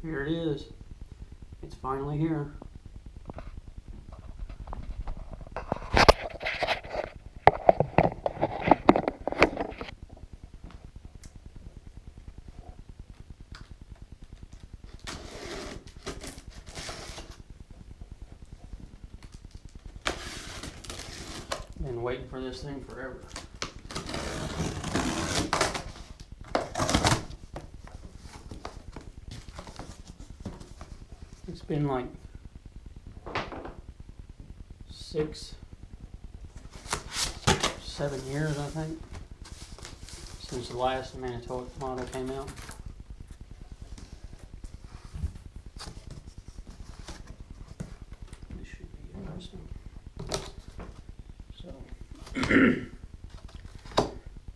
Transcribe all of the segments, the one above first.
Here it is. It's finally here. Been waiting for this thing forever. It's been like 6, 7 years, I think, since the last Manitowoc model came out. This should be interesting. So,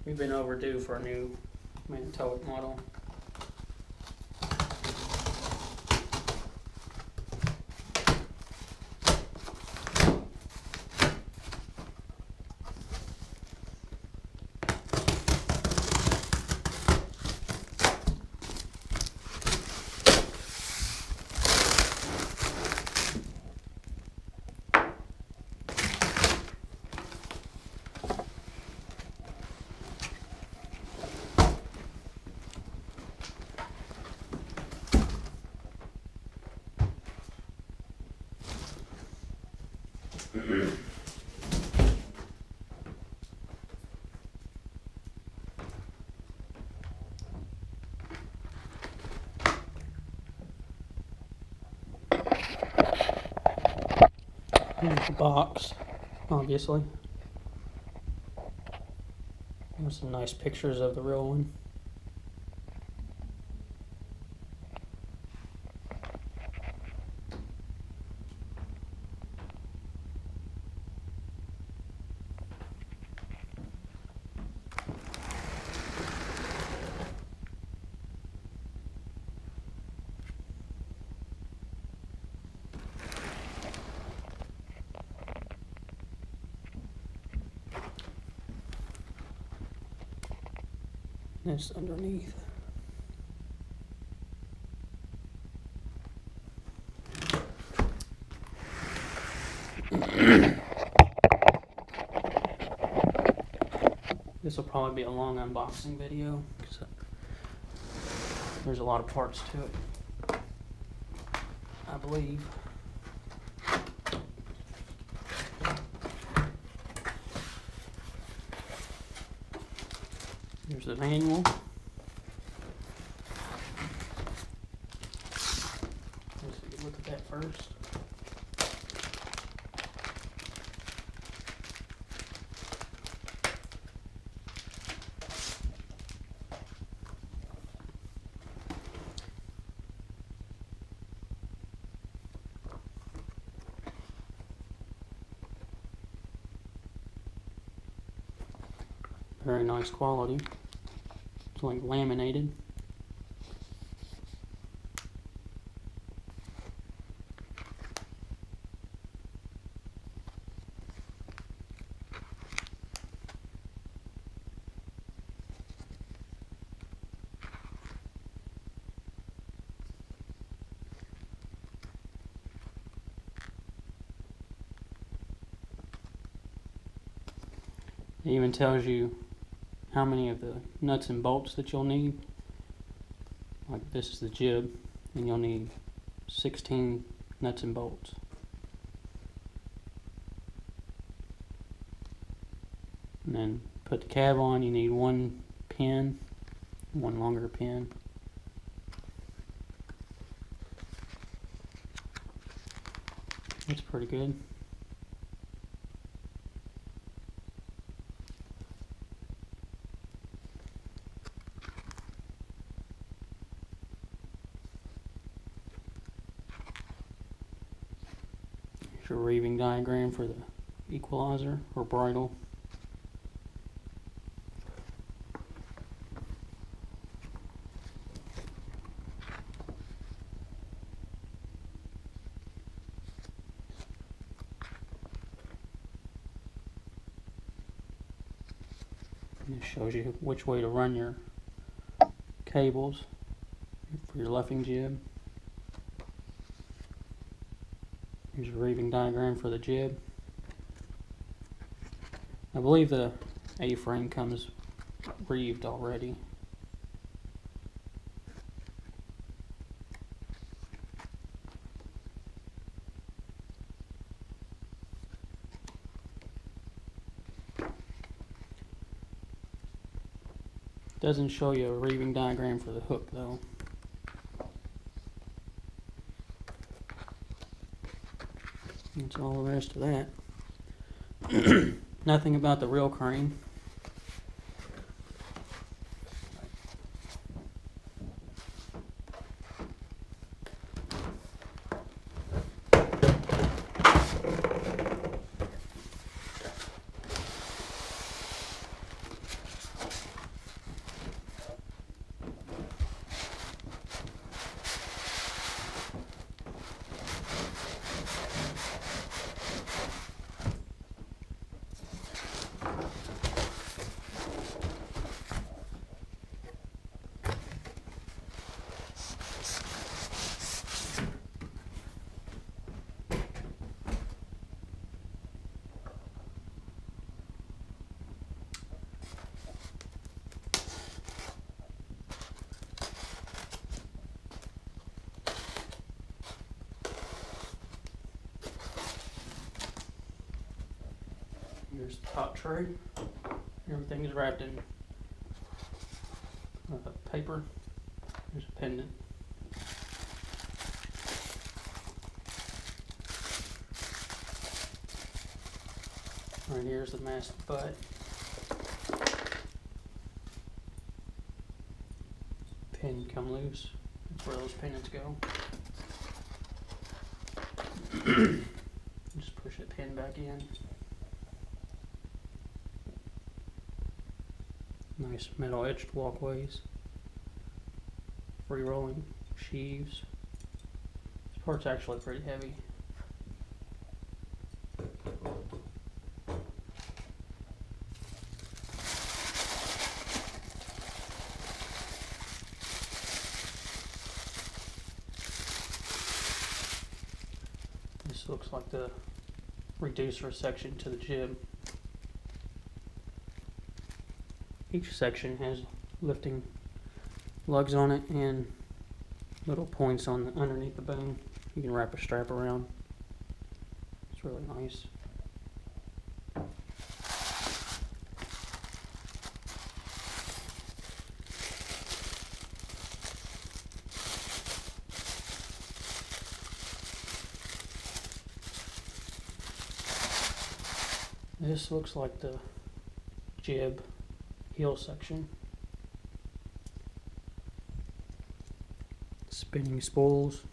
we've been overdue for a new Manitowoc model. Here's the box, obviously. There's some nice pictures of the real one. This underneath. This will probably be a long unboxing video because there's a lot of parts to it, I believe. Here's the manual. Let's look at that first. Very nice quality. It's like laminated. It even tells you how many of the nuts and bolts that you'll need. Like this is the jib, and you'll need 16 nuts and bolts. And then put the cab on, you need 1 pin, 1 longer pin. It's pretty good. Your reeving diagram for the equalizer or bridle. And it shows you which way to run your cables for your luffing jib. Here's a reeving diagram for the jib. I believe the A-frame comes reeved already. Doesn't show you a reeving diagram for the hook though. That's all the rest of that. Nothing about the reel crane. Here's the top tray. Everything is wrapped in paper. There's a pendant. Right here's the mast butt. Pin come loose. That's where those pendants go. Just push that pin back in. Nice metal etched walkways. Free rolling sheaves. This part's actually pretty heavy. This looks like the reducer section to the jib. Each section has lifting lugs on it and little points on the underneath the boom. You can wrap a strap around. It's really nice. This looks like the jib heel section. Spinning spools.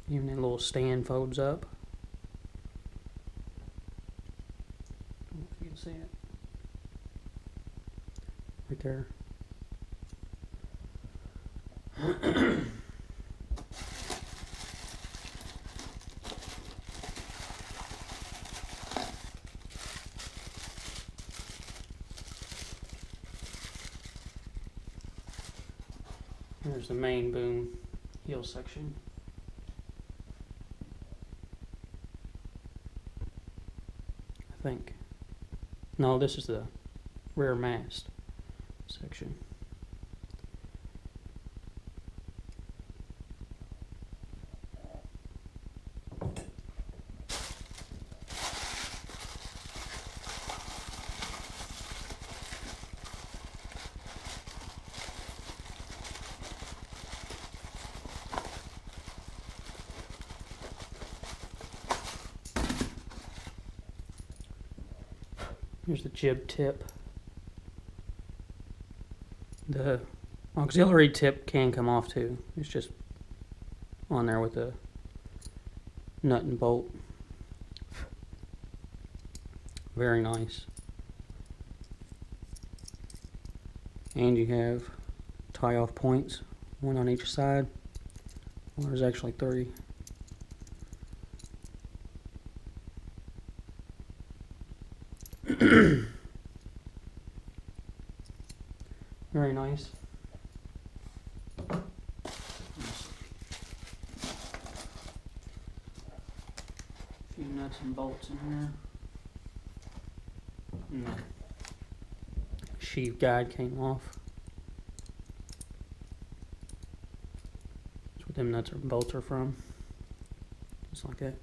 Even that little stand folds up. I don't know if you can see it. Right there. Here's the main boom heel section. I think. No, this is the rear mast section. Here's the jib tip. The auxiliary tip can come off too. It's just on there with a nut and bolt. Very nice. And you have tie-off points, one on each side. Well, there's actually 3. Very nice. nuts and bolts in here. And the sheave guide came off. That's what them nuts and bolts are from. Just like that.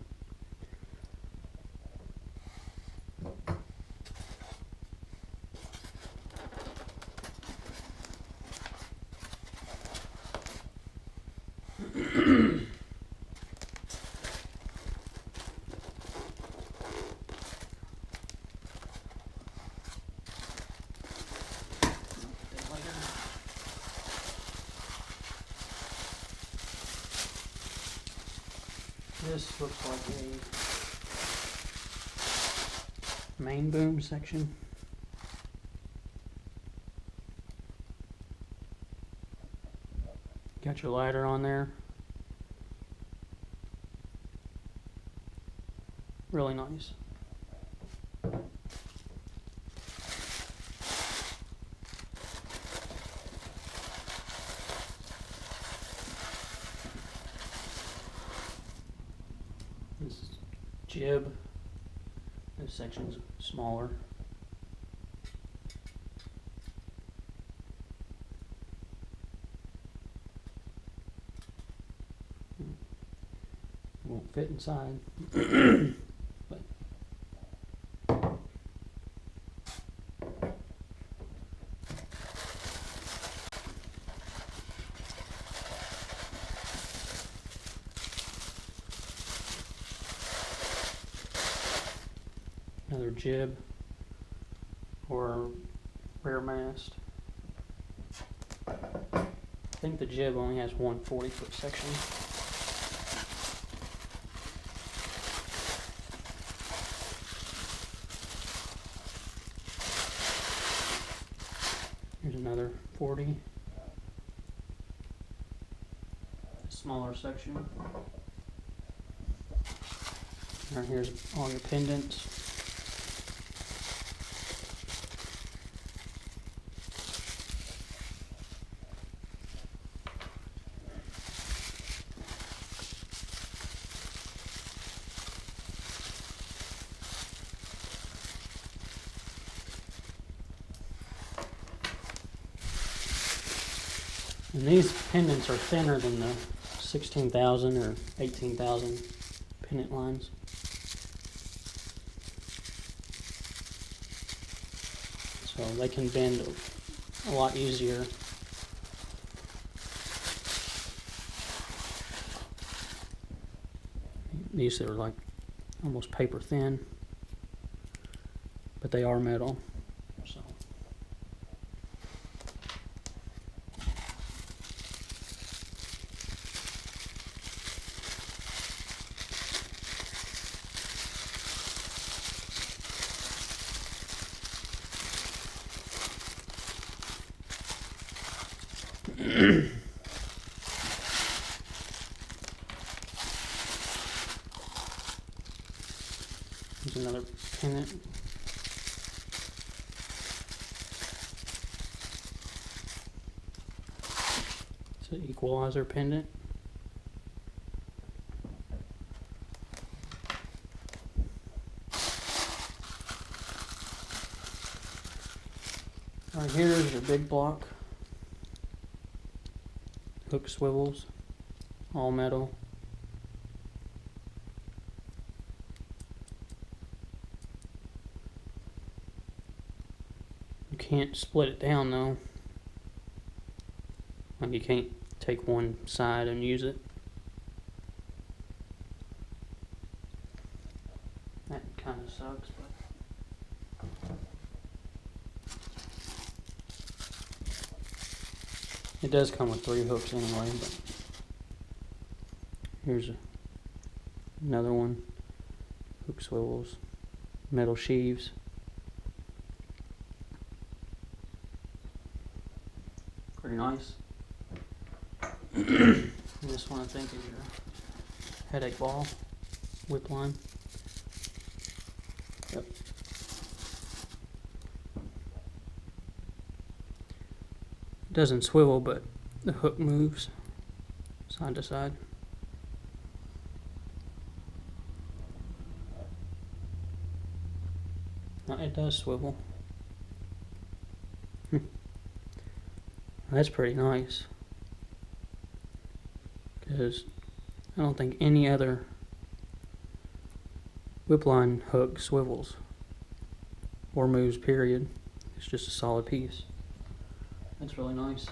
This looks like a main boom section. Got your ladder on there. Really nice. This is jib. This section's smaller. Won't fit inside. But another jib or rear mast. I think the jib only has one 40-foot section. Here's another 40. Smaller section. And here's all your pendants. And these pendants are thinner than the 16,000 or 18,000 pendant lines. So they can bend a lot easier. These are like almost paper thin, but they are metal. So. Here's another pennant. It's an equalizer pendant. Right here is your big block. Hook swivels, all metal. You can't split it down though. Like you can't take one side and use it. That kind of sucks, but it does come with 3 hooks anyway. But here's another one. Hook swivels, metal sheaves. Pretty nice. This one I think is your headache ball whip line. Yep. It doesn't swivel, but the hook moves side to side. It does swivel. That's pretty nice. Because I don't think any other whip line hook swivels or moves, period. It's just a solid piece. That's really nice.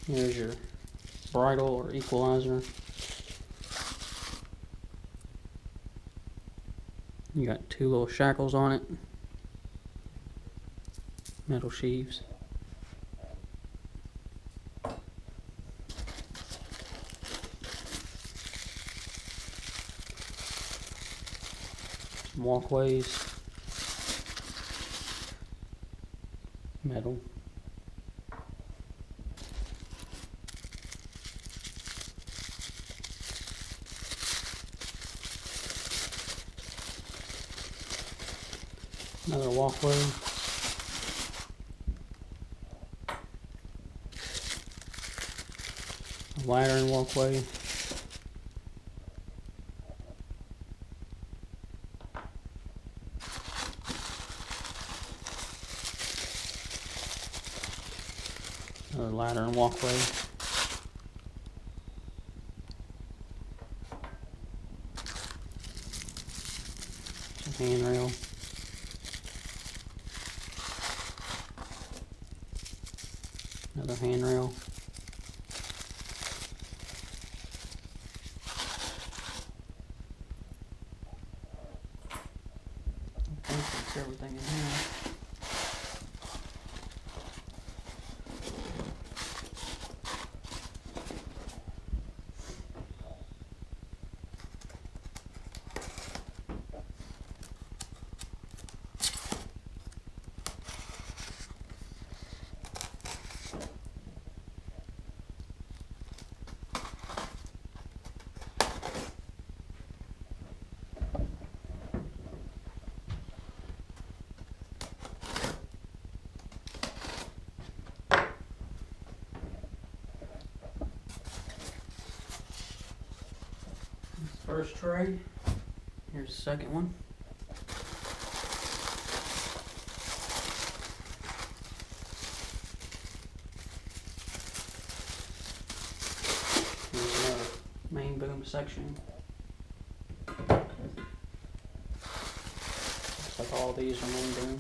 Here's your bridle or equalizer. You got two little shackles on it. Metal sheaves. Some walkways. Metal. Another walkway. A ladder and walkway. Another ladder and walkway. Some handrail. Another handrail. I think that's everything in here. First tray. Here's the second one. Here's another main boom section. Looks like all these are main boom.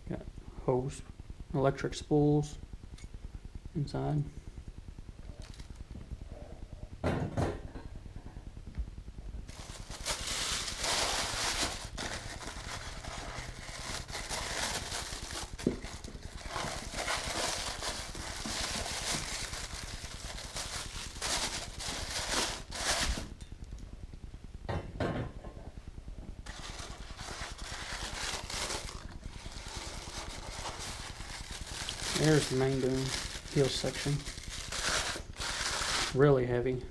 Got hose, electric spools inside. There's the main boom heel section. Really heavy.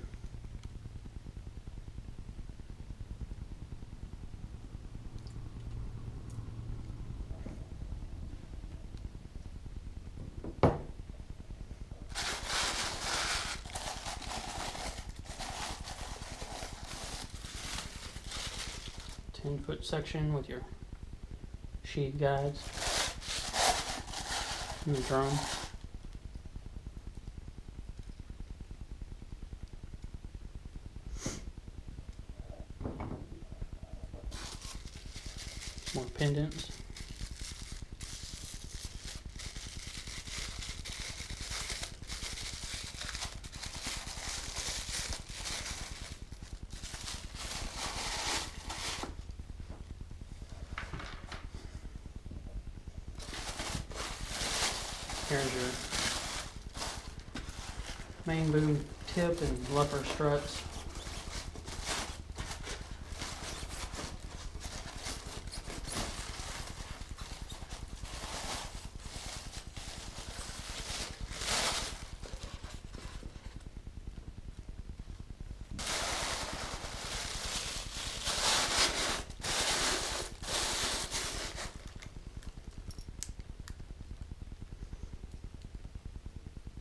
Ten-foot section with your sheet guides. And the drum. More pendants. Here's your main boom tip and luffer struts.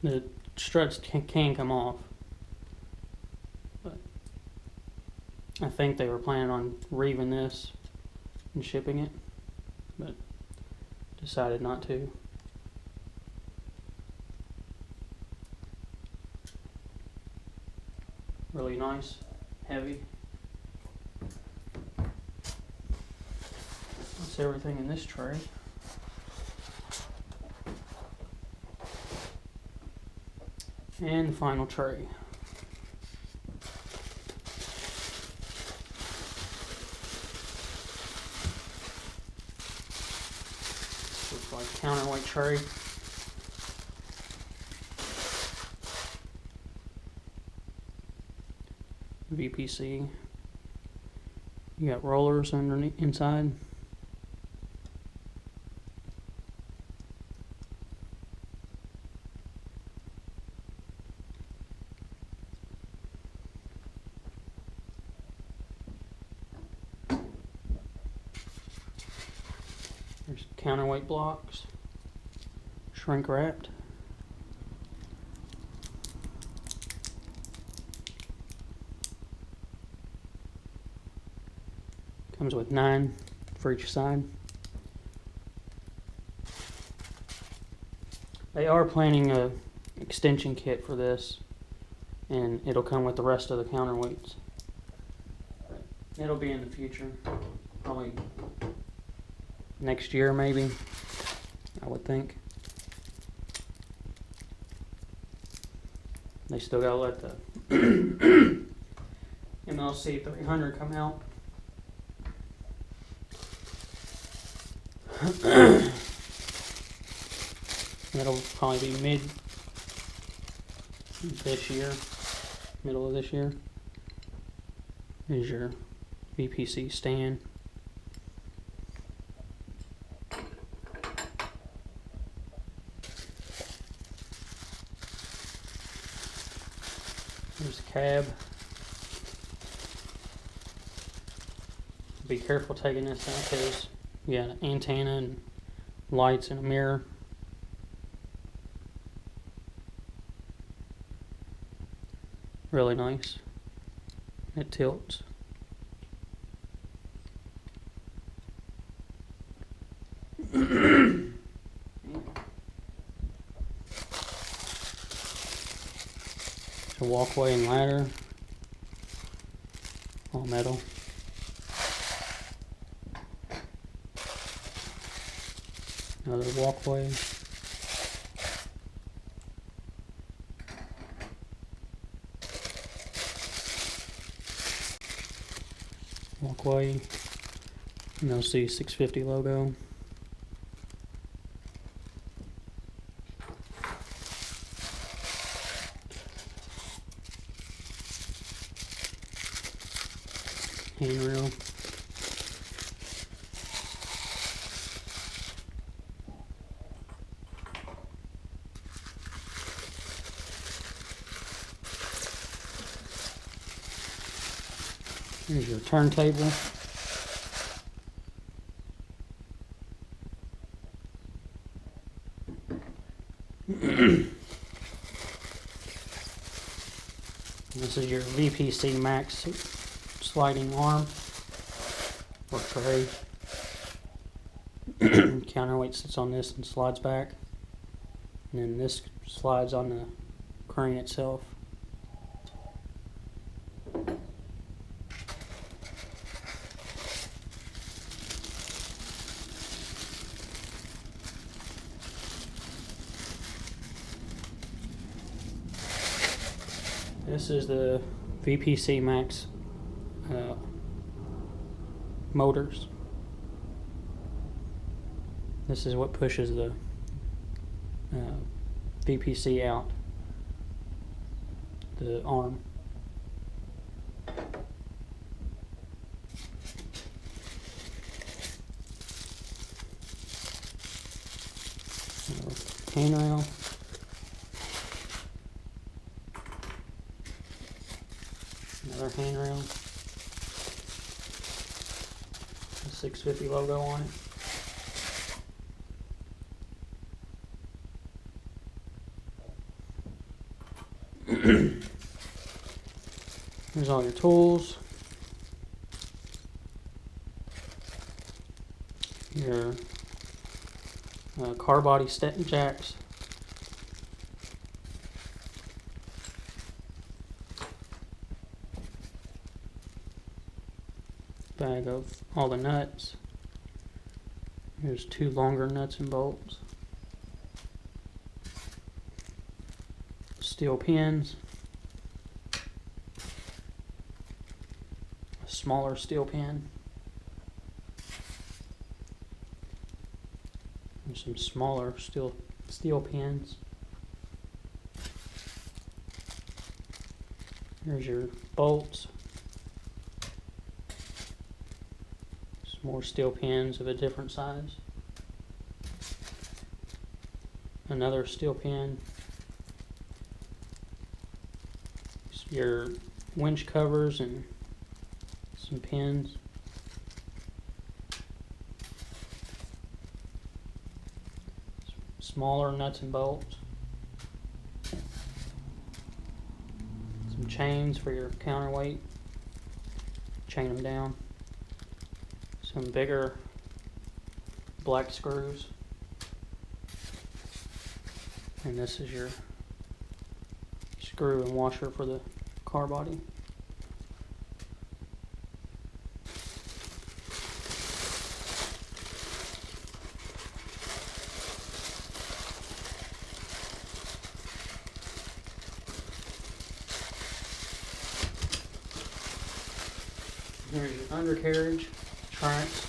the struts can come off. But I think they were planning on reeving this and shipping it, but decided not to. Really nice, heavy. That's everything in this tray. And the final tray. Looks like a counterweight tray. VPC. You got rollers underneath inside. There's counterweight blocks, shrink wrapped. Comes with 9 for each side. They are planning a extension kit for this, and it'll come with the rest of the counterweights. It'll be in the future, probably next year maybe, I would think. They still gotta let the MLC650 come out. That'll probably be mid this year, middle of this year. Here's your VPC stand. There's the cab. Be careful taking this out because you got an antenna and lights and a mirror. Really nice. It tilts. It's a walkway and ladder. All metal. Another walkway. Walkway. MLC650 logo. Handrail. Here's your turntable. This is your VPC Max sliding arm or tray. Counterweight sits on this and slides back, and then this slides on the crane itself. This is the VPC Max motors. This is what pushes the VPC out, the arm. Handrail. Another handrail. The 650 logo on it. Here's all your tools. Your car body jacks. Bag of all the nuts. Here's 2 longer nuts and bolts. Steel pins. A smaller steel pin. And some smaller steel pins. Here's your bolts. Some more steel pins of a different size. Another steel pin. Your winch covers and some pins. Smaller nuts and bolts. Some chains for your counterweight. Chain them down. Some bigger black screws. And this is your screw and washer for the car body. Here's your undercarriage tracks.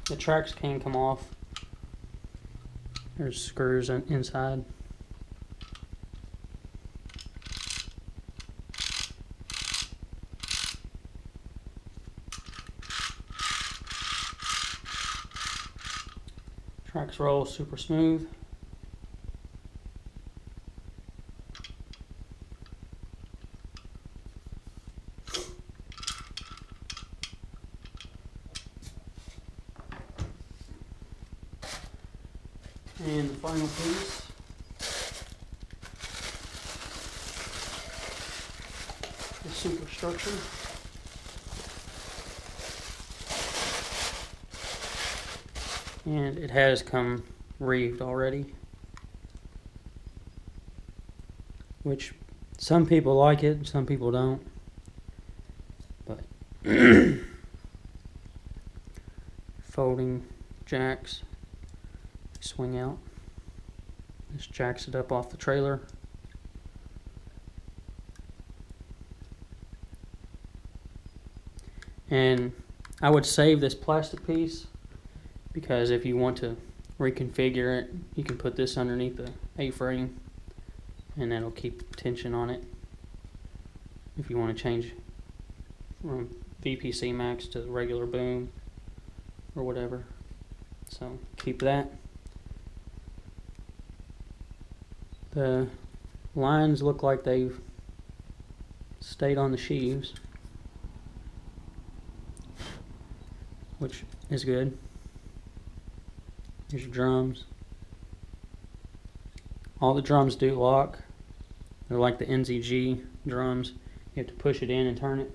The tracks can come off. There's screws inside. Tracks roll super smooth. And the final piece the superstructure. And it has come reeved already, which some people like it, some people don't. But folding jacks swing out. This jacks it up off the trailer. And I would save this plastic piece because if you want to reconfigure it, you can put this underneath the A-frame and that'll keep tension on it. If you want to change from VPC max to regular boom or whatever. So keep that. The lines look like they've stayed on the sheaves, which is good. Here's your drums. All the drums do lock. They're like the NZG drums. You have to push it in and turn it,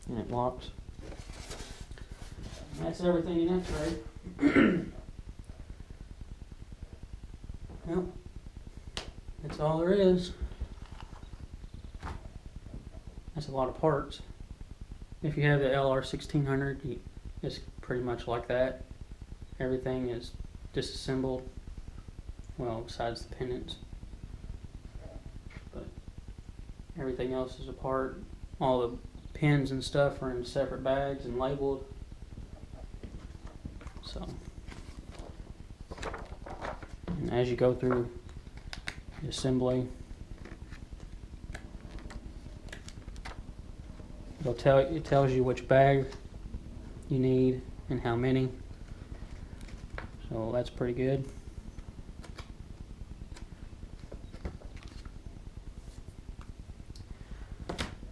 and it locks. And that's everything in that tray. Well, that's all there is. That's a lot of parts. If you have the LR1600, it's pretty much like that. Everything is disassembled, well, besides the pennants. But everything else is apart. All the pins and stuff are in separate bags and labeled. So, and as you go through the assembly, it tells you which bag you need and how many. So that's pretty good.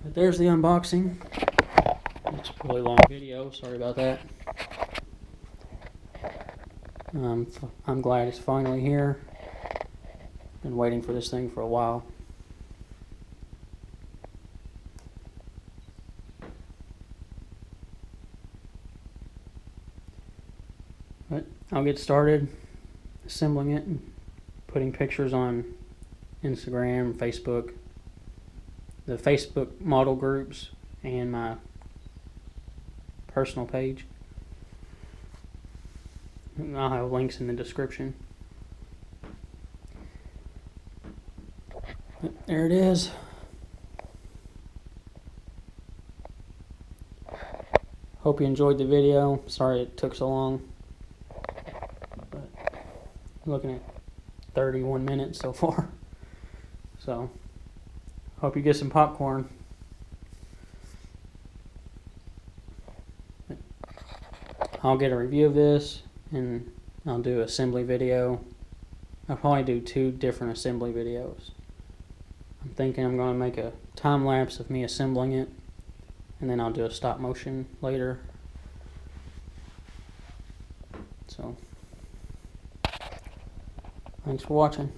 But there's the unboxing. It's a really long video, sorry about that. I'm glad it's finally here. Been waiting for this thing for a while. But I'll get started assembling it and putting pictures on Instagram, Facebook, the Facebook model groups, and my personal page. I'll have links in the description. But there it is. Hope you enjoyed the video. Sorry it took so long. But I'm looking at 31 minutes so far. So, hope you get some popcorn. I'll get a review of this and I'll do an assembly video. I'll probably do 2 different assembly videos. I'm thinking I'm going to make a time lapse of me assembling it, and then I'll do a stop motion later. So, thanks for watching.